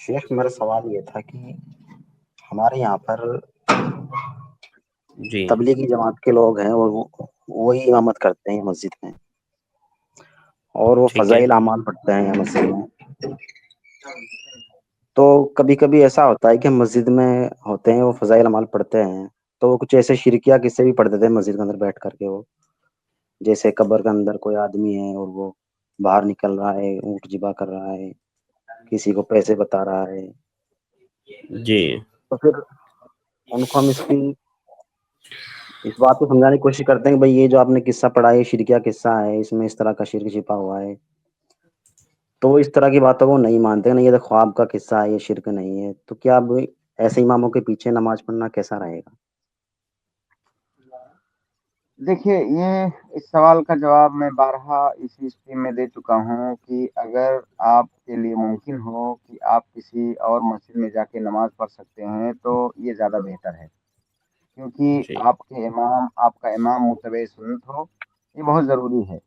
شیخ میرا سوال یہ تھا کہ ہمارے یہاں پر جی تبلیغی جماعت کے لوگ ہیں اور وہی امامت کرتے ہیں مسجد میں، اور وہ ٹھیک ہے. فضائل اعمال پڑھتے ہیں مسجد میں. تو کبھی کبھی ایسا ہوتا ہے کہ ہم مسجد میں ہوتے ہیں، وہ فضائل اعمال پڑھتے ہیں، تو وہ کچھ ایسے شرکیہ قصے بھی پڑھ دیتے ہیں مسجد کے اندر بیٹھ کر کے. وہ جیسے قبر کے اندر کوئی آدمی ہے اور وہ باہر نکل رہا ہے، اونٹ ذبح کر رہا ہے، کسی کو پیسے بتا رہا ہے. جی تو پھر ان کو ہم اس بات کو سمجھانے کی کوشش کرتے ہیں کہ بھائی یہ جو آپ نے قصہ پڑھا ہے یہ شرکیہ قصہ ہے، اس میں اس طرح کا شرک چھپا ہوا ہے. تو وہ اس طرح کی باتوں کو نہیں مانتے. نہیں، یہ تو خواب کا قصہ ہے، یہ شرک نہیں ہے. تو کیا اب ایسے اماموں کے پیچھے نماز پڑھنا کیسا رہے گا؟ دیکھیے، یہ اس سوال کا جواب میں بارہا اسی اسٹریم میں دے چکا ہوں کہ اگر آپ کے لیے ممکن ہو کہ آپ کسی اور مسجد میں جا کے نماز پڑھ سکتے ہیں تو یہ زیادہ بہتر ہے، کیونکہ جی آپ کا امام متبع سنت ہو، یہ بہت ضروری ہے.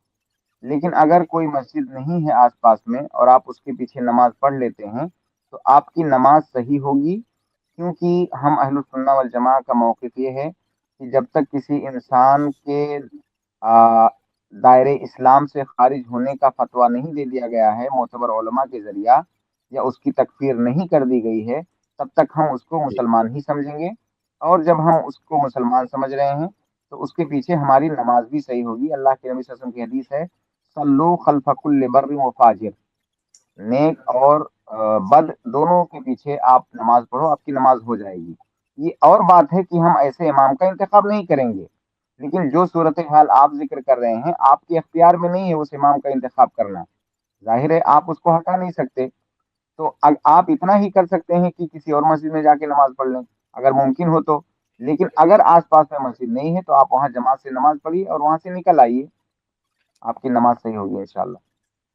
لیکن اگر کوئی مسجد نہیں ہے آس پاس میں اور آپ اس کے پیچھے نماز پڑھ لیتے ہیں تو آپ کی نماز صحیح ہوگی، کیونکہ ہم اہل السنہ والجماع کا موقف یہ ہے کہ جب تک کسی انسان کے دائرے اسلام سے خارج ہونے کا فتویٰ نہیں دے دیا گیا ہے معتبر علماء کے ذریعہ، یا اس کی تکفیر نہیں کر دی گئی ہے، تب تک ہم اس کو جی مسلمان ہی سمجھیں گے. اور جب ہم اس کو مسلمان سمجھ رہے ہیں تو اس کے پیچھے ہماری نماز بھی صحیح ہوگی. اللہ کے نبی صلی اللہ علیہ وسلم کی حدیث ہے، صلو خلف کل بر و فاجر، نیک اور بد دونوں کے پیچھے آپ نماز پڑھو، آپ کی نماز ہو جائے گی. یہ اور بات ہے کہ ہم ایسے امام کا انتخاب نہیں کریں گے، لیکن جو صورتحال آپ ذکر کر رہے ہیں آپ کے اختیار میں نہیں ہے اس امام کا انتخاب کرنا. ظاہر ہے آپ اس کو ہٹا نہیں سکتے، تو آپ اتنا ہی کر سکتے ہیں کہ کسی اور مسجد میں جا کے نماز پڑھ لیں اگر ممکن ہو تو. لیکن اگر آس پاس میں مسجد نہیں ہے تو آپ وہاں جماعت سے نماز پڑھیے اور وہاں سے نکل آئیے، آپ کی نماز صحیح ہوگی انشاءاللہ.